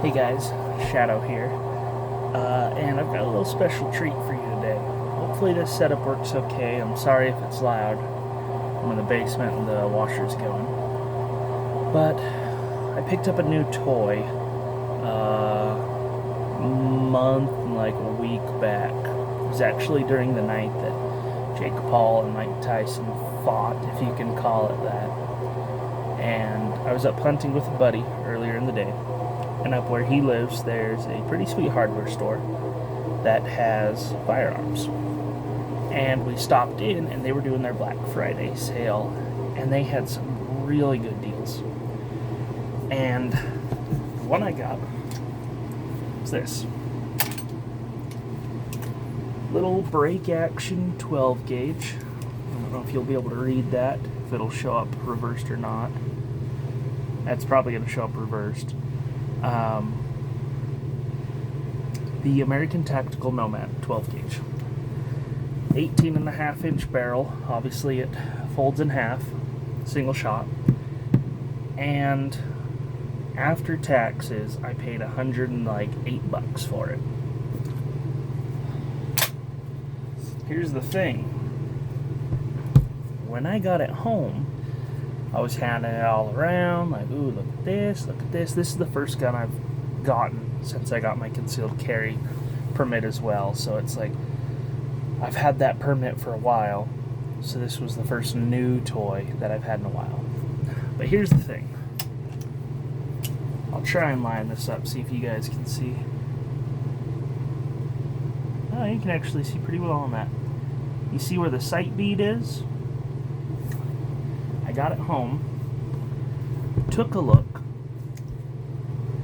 Hey guys, Shadow here, and I've got a little special treat for you today. Hopefully this setup works okay. I'm sorry if it's loud. I'm in the basement and the washer's going. But I picked up a new toy month and like a week back. It was actually during the night that Jake Paul and Mike Tyson fought, if you can call it that. And I was up hunting with a buddy earlier in the day. And up where he lives, there's a pretty sweet hardware store that has firearms. And we stopped in, and they were doing their Black Friday sale, and they had some really good deals. And the one I got was this little break action 12 gauge. I don't know if you'll be able to read that, if it'll show up reversed or not. That's probably going to show up reversed. The American Tactical Nomad 12 gauge. 18.5-inch barrel. Obviously it folds in half. Single shot. And after taxes, I paid $108 for it. Here's the thing. When I got it home, I was handing it all around, like, ooh, look at this, look at this. This is the first gun I've gotten since I got my concealed carry permit as well. So it's like, I've had that permit for a while. So this was the first new toy that I've had in a while. But here's the thing. I'll try and line this up, see if you guys can see. Oh, you can actually see pretty well on that. You see where the sight bead is? I got it home, took a look,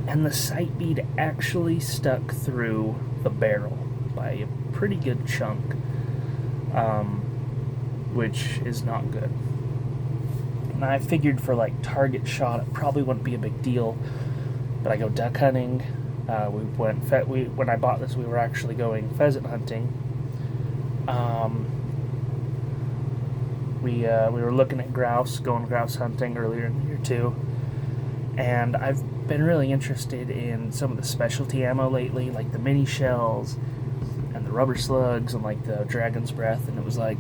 and the sight bead actually stuck through the barrel by a pretty good chunk, which is not good. And I figured for like target shot, it probably wouldn't be a big deal, but I go duck hunting. When I bought this, we were actually going pheasant hunting. We were looking at grouse, going grouse hunting earlier in the year too, and I've been really interested in some of the specialty ammo lately, like the mini shells and the rubber slugs and like the dragon's breath, and it was like,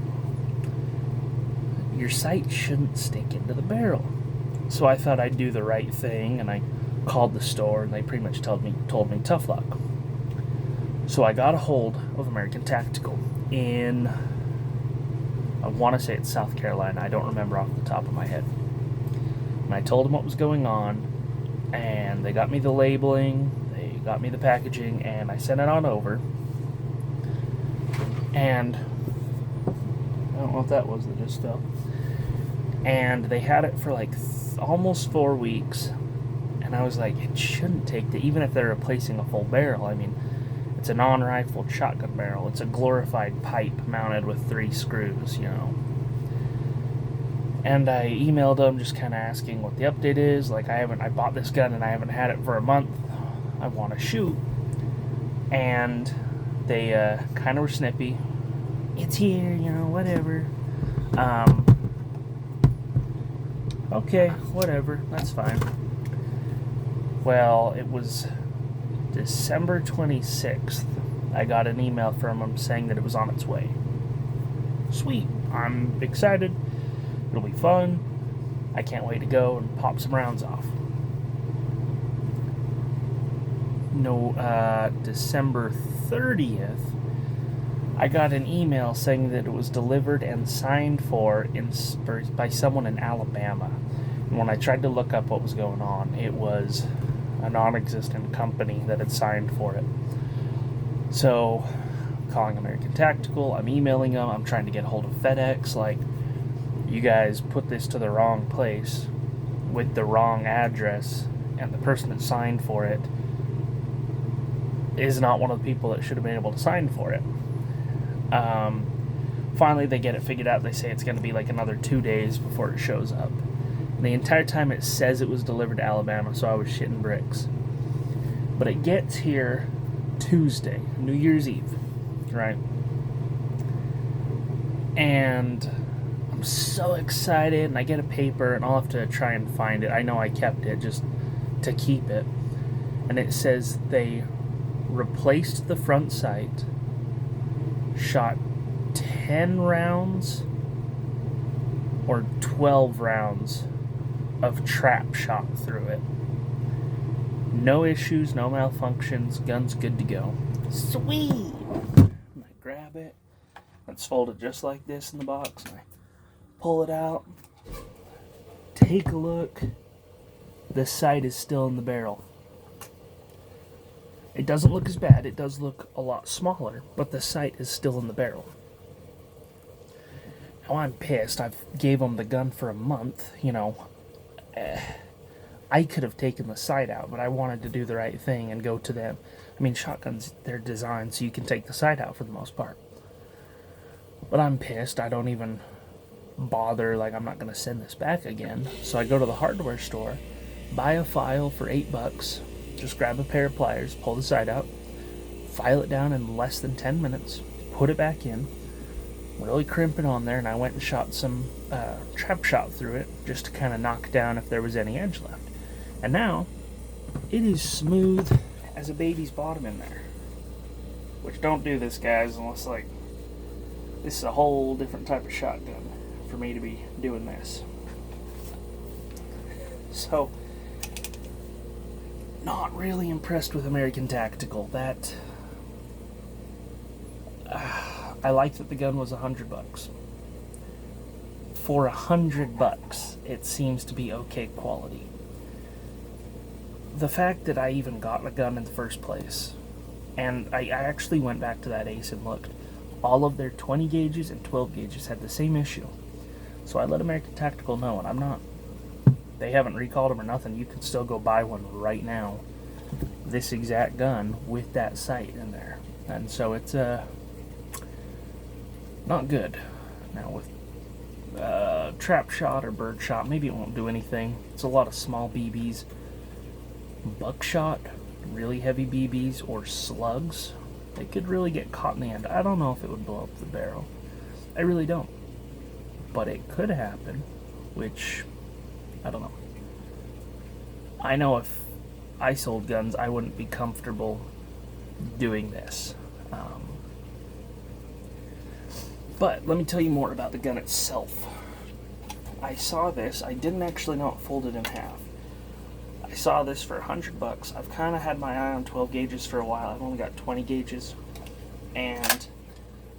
your sight shouldn't stick into the barrel. So I thought I'd do the right thing, and I called the store, and they pretty much told me tough luck. So I got a hold of American Tactical in, I want to say it's South Carolina. I don't remember off the top of my head. And I told them what was going on, and they got me the labeling, they got me the packaging, and I sent it on over. And I don't know what that was that just fell. And they had it for like almost 4 weeks, and I was like, it shouldn't take even if they're replacing a full barrel. I mean, it's a non-rifled shotgun barrel. It's a glorified pipe mounted with 3 screws, you know. And I emailed them just kind of asking what the update is. Like, I bought this gun and I haven't had it for a month. I want to shoot. And they kind of were snippy. It's here, you know, whatever. Okay, whatever. That's fine. Well, it was December 26th, I got an email from them saying that it was on its way. Sweet. I'm excited. It'll be fun. I can't wait to go and pop some rounds off. December 30th, I got an email saying that it was delivered and signed for by someone in Alabama. And when I tried to look up what was going on, it was a non-existent company that had signed for it. So, I'm calling American Tactical, I'm emailing them, I'm trying to get a hold of FedEx, like, you guys put this to the wrong place with the wrong address, and the person that signed for it is not one of the people that should have been able to sign for it. Finally, they get it figured out. They say it's going to be like another 2 days before it shows up. The entire time it says it was delivered to Alabama, so I was shitting bricks. But it gets here Tuesday, New Year's Eve, right? And I'm so excited, and I get a paper, and I'll have to try and find it. I know I kept it just to keep it. and it says they replaced the front sight, shot 10 rounds or 12 rounds of trap shot through it. No issues, no malfunctions, gun's good to go. Sweet! I grab it, it's folded just like this in the box, and I pull it out, take a look. The sight is still in the barrel. It doesn't look as bad, it does look a lot smaller, but the sight is still in the barrel. Now I'm pissed. I've gave them the gun for a month, you know. I could have taken the sight out, but I wanted to do the right thing and go to them. I mean, shotguns, they're designed so you can take the sight out for the most part. But I'm pissed. I don't even bother, like, I'm not going to send this back again. So I go to the hardware store, buy a file for $8, just grab a pair of pliers, pull the sight out, file it down in less than 10 minutes, put it back in, really crimp it on there, and I went and shot some trap shot through it just to kind of knock down if there was any edge left. And now it is smooth as a baby's bottom in there. Which, don't do this, guys, unless, like, this is a whole different type of shotgun for me to be doing this. So, not really impressed with American Tactical. That I like that the gun was $100. For $100, it seems to be okay quality. The fact that I even got a gun in the first place, and I actually went back to that Ace and looked, all of their 20 gauges and 12 gauges had the same issue. So I let American Tactical know, and they haven't recalled them or nothing. You can still go buy one right now, this exact gun with that sight in there. And so it's not good. Now with trap shot or bird shot, maybe it won't do anything. It's a lot of small BBs. Buckshot, really heavy BBs, or slugs, they could really get caught in the end. I don't know if it would blow up the barrel. I really don't. But it could happen, which, I don't know. I know if I sold guns, I wouldn't be comfortable doing this. But let me tell you more about the gun itself. I saw this. I didn't actually know it folded in half. I saw this for $100. I've kind of had my eye on 12 gauges for a while. I've only got 20 gauges. And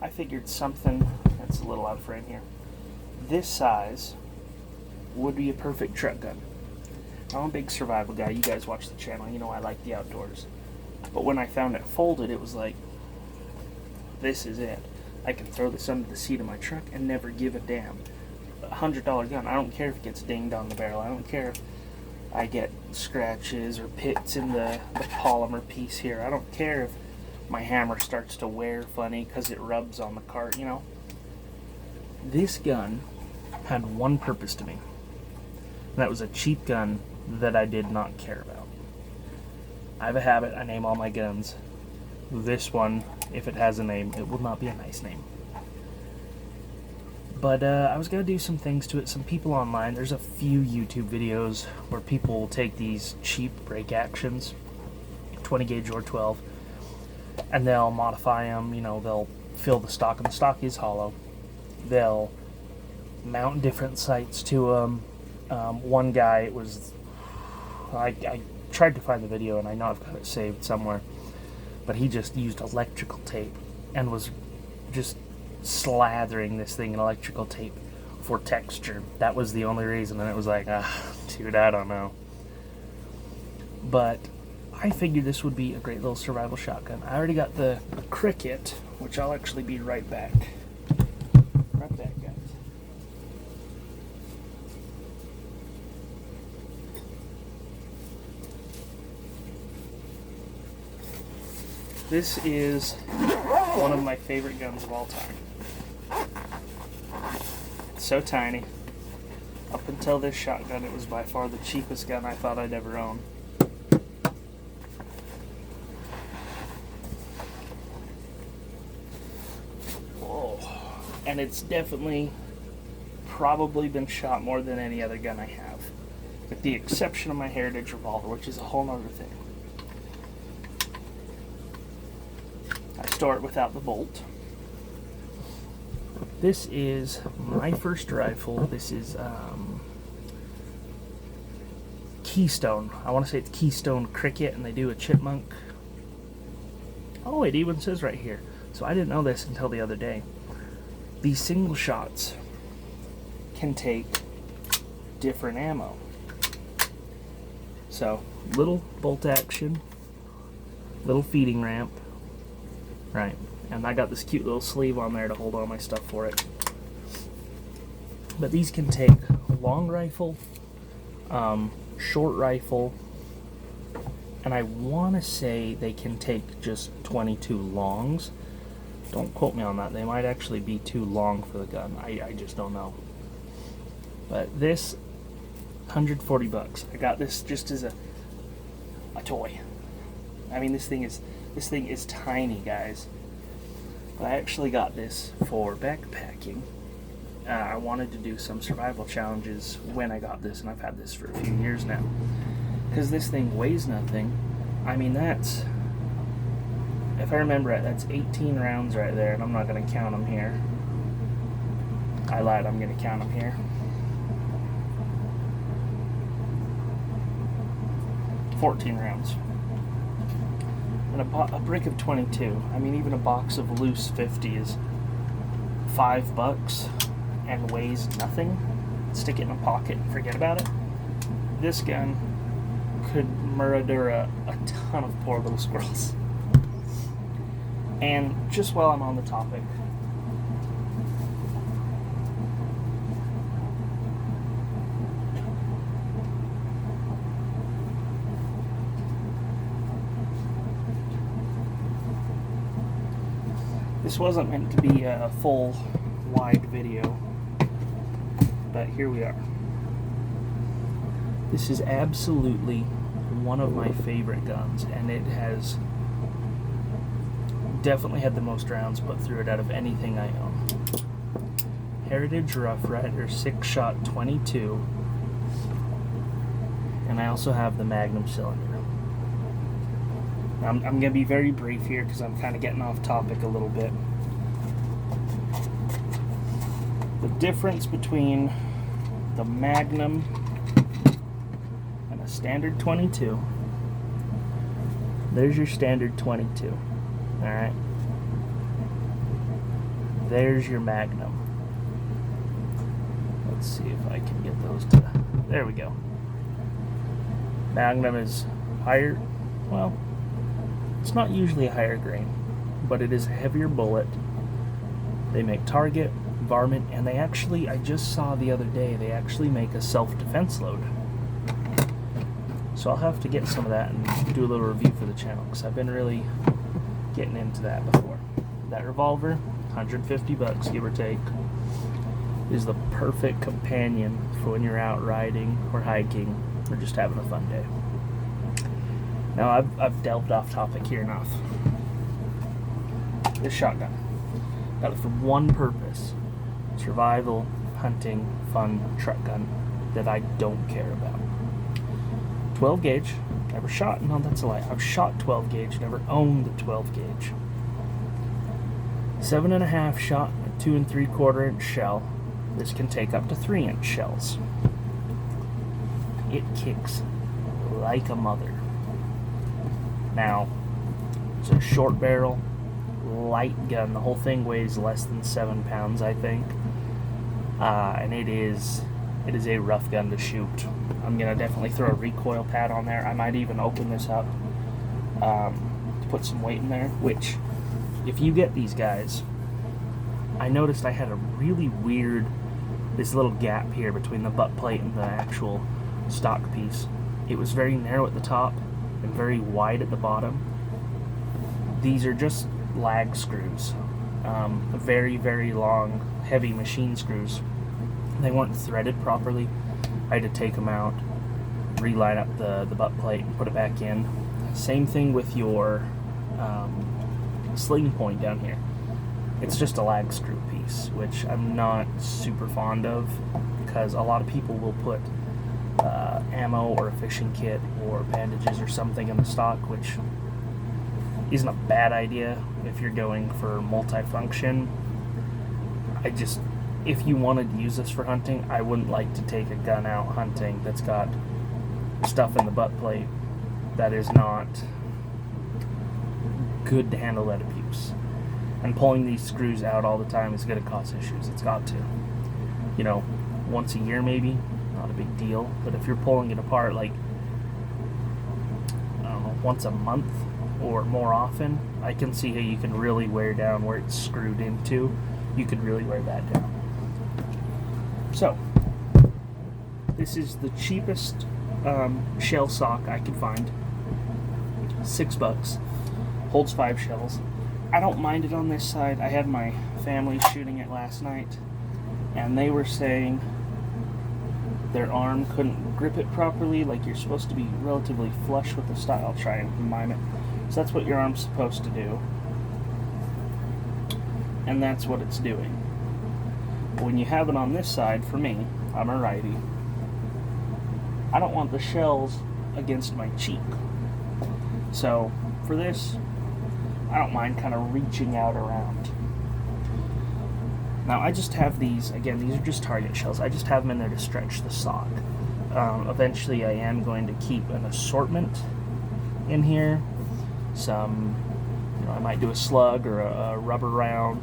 I figured something that's a little out of frame here. This size would be a perfect truck gun. I'm a big survival guy. You guys watch the channel. You know I like the outdoors. But when I found it folded, it was like, this is it. I can throw this under the seat of my truck and never give a damn. $100 gun. I don't care if it gets dinged on the barrel. I don't care if I get scratches or pits in the polymer piece here. I don't care if my hammer starts to wear funny because it rubs on the cart, you know. This gun had one purpose to me. And that was a cheap gun that I did not care about. I have a habit, I name all my guns. This one, if it has a name, it will not be a nice name. But I was going to do some things to it. Some people online, there's a few YouTube videos where people will take these cheap break actions, 20 gauge or 12, and they'll modify them. You know, they'll fill the stock, and the stock is hollow. They'll mount different sights to them. One guy, it was, I tried to find the video, and I know I've got it saved somewhere, but he just used electrical tape and was just slathering this thing in electrical tape for texture. That was the only reason, and it was like, dude, I don't know. But I figured this would be a great little survival shotgun. I already got the Cricket, which I'll actually be right back. Right back, guys. This is one of my favorite guns of all time. It's so tiny. Up until this shotgun, it was by far the cheapest gun I thought I'd ever own. Whoa. And it's definitely probably been shot more than any other gun I have, with the exception of my Heritage revolver, which is a whole other thing. store it without the bolt. This is my first rifle. This is Keystone. I want to say it's Keystone Cricket, and they do a chipmunk. Oh, it even says right here. So I didn't know this until the other day. These single shots can take different ammo. So, little bolt action, little feeding ramp, right, and I got this cute little sleeve on there to hold all my stuff for it. But these can take long rifle, short rifle, and I want to say they can take just 22 longs. Don't quote me on that. They might actually be too long for the gun. I just don't know. But this, 140 bucks. I got this just as a toy. I mean, this thing is tiny, guys. But I actually got this for backpacking. I wanted to do some survival challenges when I got this, and I've had this for a few years now. Because this thing weighs nothing. I mean, that's, if I remember it, that's 18 rounds right there, and I'm not going to count them here. I lied, I'm going to count them here. 14 rounds. And a brick of 22. I mean, even a box of loose 50 is $5 and weighs nothing. Stick it in a pocket and forget about it. This gun could murder a ton of poor little squirrels. And just while I'm on the topic, this wasn't meant to be a full wide video, but here we are. This is absolutely one of my favorite guns, and it has definitely had the most rounds put through it out of anything I own. Heritage Rough Rider 6-shot 22, and I also have the Magnum cylinder. I'm going to be very brief here because I'm kind of getting off topic a little bit. The difference between the Magnum and a standard 22, there's your standard 22, alright? There's your Magnum. Let's see if I can get those to, there we go. Magnum is higher, well, it's not usually a higher grain, but it is a heavier bullet. They make target, varmint, and they actually, I just saw the other day, they actually make a self-defense load. So I'll have to get some of that and do a little review for the channel, because I've been really getting into that before. That revolver, 150 bucks, give or take, is the perfect companion for when you're out riding or hiking or just having a fun day. Now, I've delved off topic here enough. This shotgun. Got it for one purpose. Survival, hunting, fun, truck gun that I don't care about. 12 gauge. Never shot. No, that's a lie. I've shot 12 gauge. Never owned the 12 gauge. 7.5 shot, a 2 3/4 inch shell. This can take up to 3-inch shells. It kicks like a mother. Now, it's a short barrel, light gun. The whole thing weighs less than 7 pounds, I think. And it is a rough gun to shoot. I'm gonna definitely throw a recoil pad on there. I might even open this up to put some weight in there, which, if you get these guys, I noticed I had a really weird, this little gap here between the butt plate and the actual stock piece. It was very narrow at the top and very wide at the bottom. These are just lag screws, very, very long, heavy machine screws. They weren't threaded properly. I had to take them out, reline up the butt plate and put it back in. Same thing with your sling point down here. It's just a lag screw piece, which I'm not super fond of, because a lot of people will put ammo or a fishing kit or bandages or something in the stock, which isn't a bad idea if you're going for multifunction. If you wanted to use this for hunting, I wouldn't like to take a gun out hunting that's got stuff in the butt plate that is not good to handle that abuse. And pulling these screws out all the time is going to cause issues. It's got to. You know, once a year maybe, not a big deal. But if you're pulling it apart like, I don't know, once a month or more often, I can see how you can really wear down where it's screwed into. You could really wear that down. So, this is the cheapest shell sock I could find. $6. Holds 5 shells. I don't mind it on this side. I had my family shooting it last night, and they were saying their arm couldn't grip it properly, like you're supposed to be relatively flush with the stock. I'll try and mime it. So that's what your arm's supposed to do. And that's what it's doing. When you have it on this side, for me, I'm a righty, I don't want the shells against my cheek. So for this, I don't mind kind of reaching out around. Now I just have these, again, these are just target shells. I just have them in there to stretch the sock. Eventually I am going to keep an assortment in here. Some, you know, I might do a slug or a rubber round.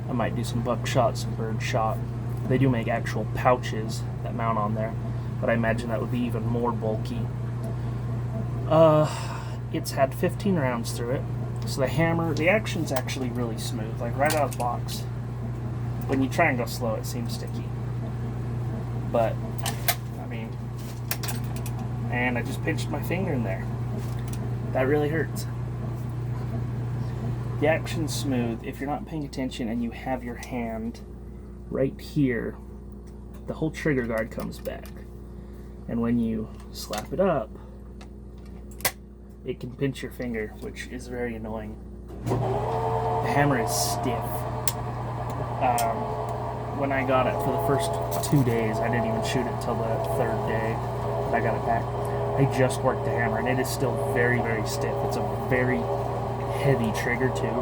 I might do some buckshot, some bird shot. They do make actual pouches that mount on there, but I imagine that would be even more bulky. It's had 15 rounds through it, so the hammer, the action's actually really smooth, like right out of the box. When you try and go slow, it seems sticky. But, I mean, and I just pinched my finger in there. That really hurts. The action's smooth. If you're not paying attention and you have your hand right here, the whole trigger guard comes back. And when you slap it up, it can pinch your finger, which is very annoying. The hammer is stiff. When I got it for the first 2 days, I didn't even shoot it till the 3rd day that I got it back. I just worked the hammer, and it is still very, very stiff. It's a very heavy trigger too.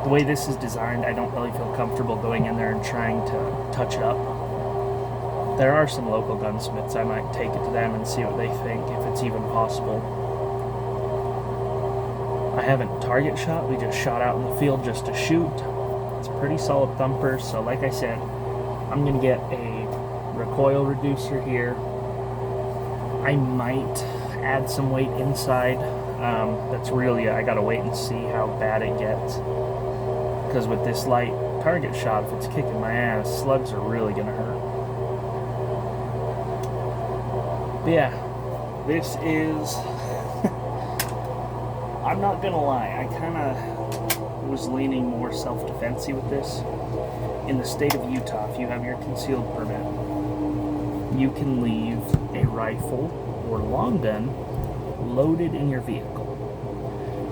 The way this is designed, I don't really feel comfortable going in there and trying to touch it up. There are some local gunsmiths. I might take it to them and see what they think, if it's even possible. I haven't target shot. We just shot out in the field just to shoot. It's a pretty solid thumper. So like I said, I'm going to get a recoil reducer here. I might add some weight inside. That's really, I gotta wait and see how bad it gets, because with this light target shot, if it's kicking my ass, slugs are really gonna hurt. But yeah, this is I'm not gonna lie, I kinda was leaning more self-defense-y with this. In the state of Utah, if you have your concealed permit, you can leave a rifle or long gun loaded in your vehicle.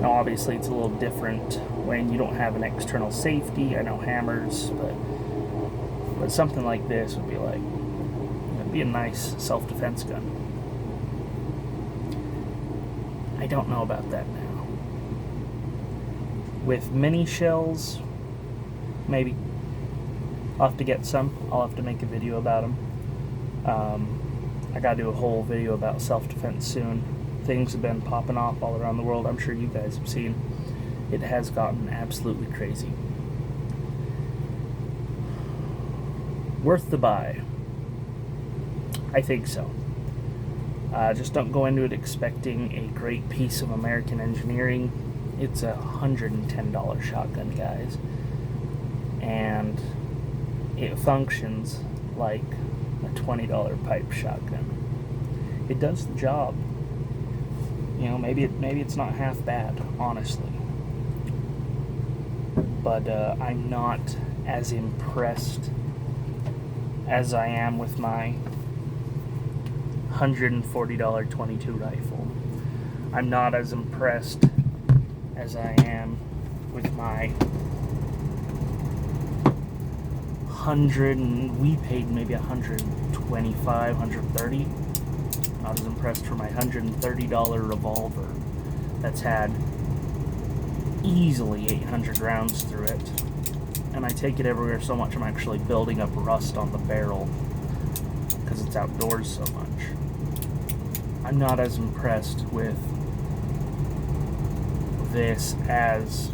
Now obviously it's a little different when you don't have an external safety. I know hammers, but something like this would be like, it'd be a nice self-defense gun. I don't know about that now. With mini shells, maybe. I'll have to get some. I'll have to make a video about them. I gotta do a whole video about self-defense soon. Things have been popping off all around the world. I'm sure you guys have seen. It has gotten absolutely crazy. Worth the buy? I think so. Just don't go into it expecting a great piece of American engineering. It's a $110 shotgun, guys. And it functions like a $20 pipe shotgun. It does the job. You know, maybe it's not half bad, honestly. But I'm not as impressed as I am with my $140 .22 rifle. I'm not as impressed as I am with my $100, and we paid maybe $125, $130 Not as impressed for my $130 revolver that's had easily 800 rounds through it. And I take it everywhere so much I'm actually building up rust on the barrel because it's outdoors so much. I'm not as impressed with this as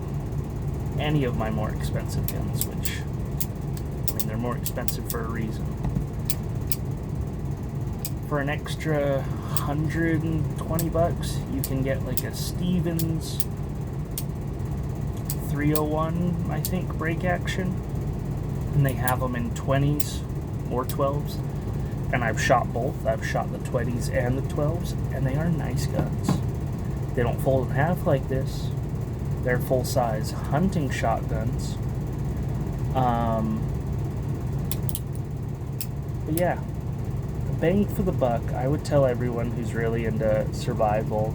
any of my more expensive guns, which, I mean, they're more expensive for a reason. For an extra $120, you can get like a Stevens 301, I think, break action, and they have them in 20s or 12s, and I've shot both. I've shot the 20s and the 12s, and they are nice guns. They don't fold in half like this. They're full-size hunting shotguns. But yeah, bang for the buck. I would tell everyone who's really into survival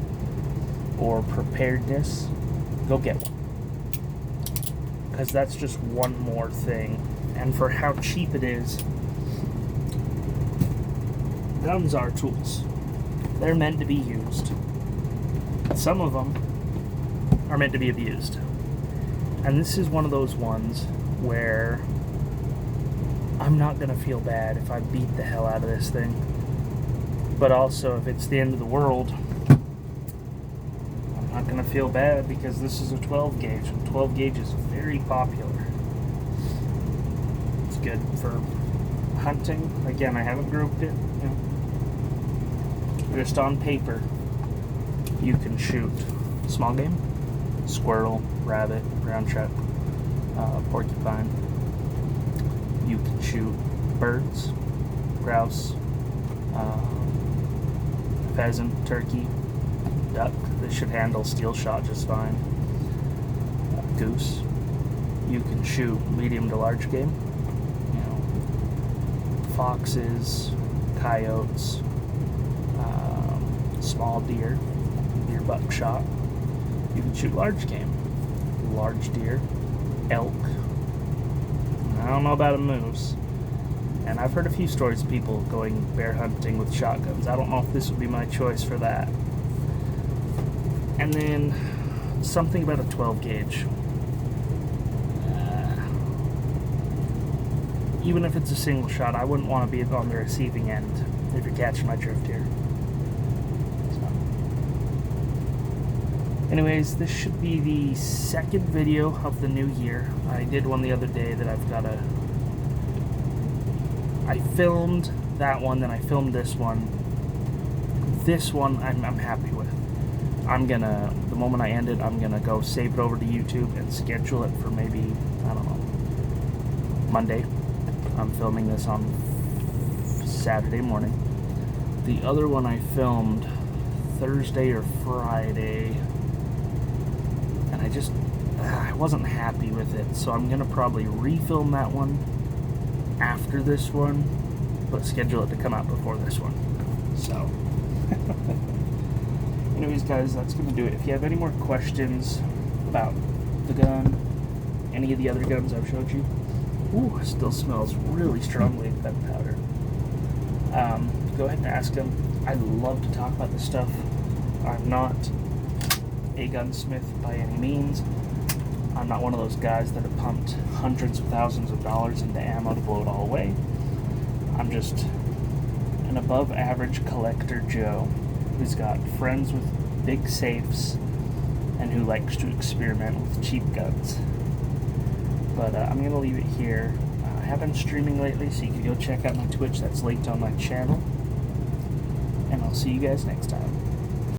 or preparedness, go get one. Because that's just one more thing. And for how cheap it is, guns are tools. They're meant to be used. Some of them are meant to be abused. And this is one of those ones where I'm not going to feel bad if I beat the hell out of this thing. But also, if it's the end of the world, I'm not going to feel bad because this is a 12 gauge. And 12 gauge is very popular. It's good for hunting. Again, I haven't grouped it. You know. Just on paper, you can shoot small game, squirrel, rabbit, brown trout, porcupine. You can shoot birds, grouse, pheasant, turkey, duck. This should handle steel shot just fine. Goose. You can shoot medium to large game. You know, foxes, coyotes, small deer, buckshot. You can shoot large game, large deer, elk. I don't know about a moose. And I've heard a few stories of people going bear hunting with shotguns. I don't know if this would be my choice for that. And then something about a 12 gauge. Even if it's a single shot, I wouldn't want to be on the receiving end, if you're catching my drift here. Anyways, this should be the second video of the new year. I did one the other day that I filmed that one, then I filmed this one. This one I'm happy with. The moment I end it, I'm gonna go save it over to YouTube and schedule it for maybe, I don't know, Monday. I'm filming this on Saturday morning. The other one I filmed Thursday or Friday. I wasn't happy with it, so I'm gonna probably refilm that one after this one, but schedule it to come out before this one. So, anyways, guys, that's gonna do it. If you have any more questions about the gun, any of the other guns I've showed you, ooh, it still smells really strongly of gunpowder. Go ahead and ask them. I love to talk about this stuff. I'm not a gunsmith by any means. I'm not one of those guys that have pumped hundreds of thousands of dollars into ammo to blow it all away. I'm just an above average collector Joe who's got friends with big safes and who likes to experiment with cheap guns. But I'm going to leave it here. I have been streaming lately, so you can go check out my Twitch. That's linked on my channel. And I'll see you guys next time.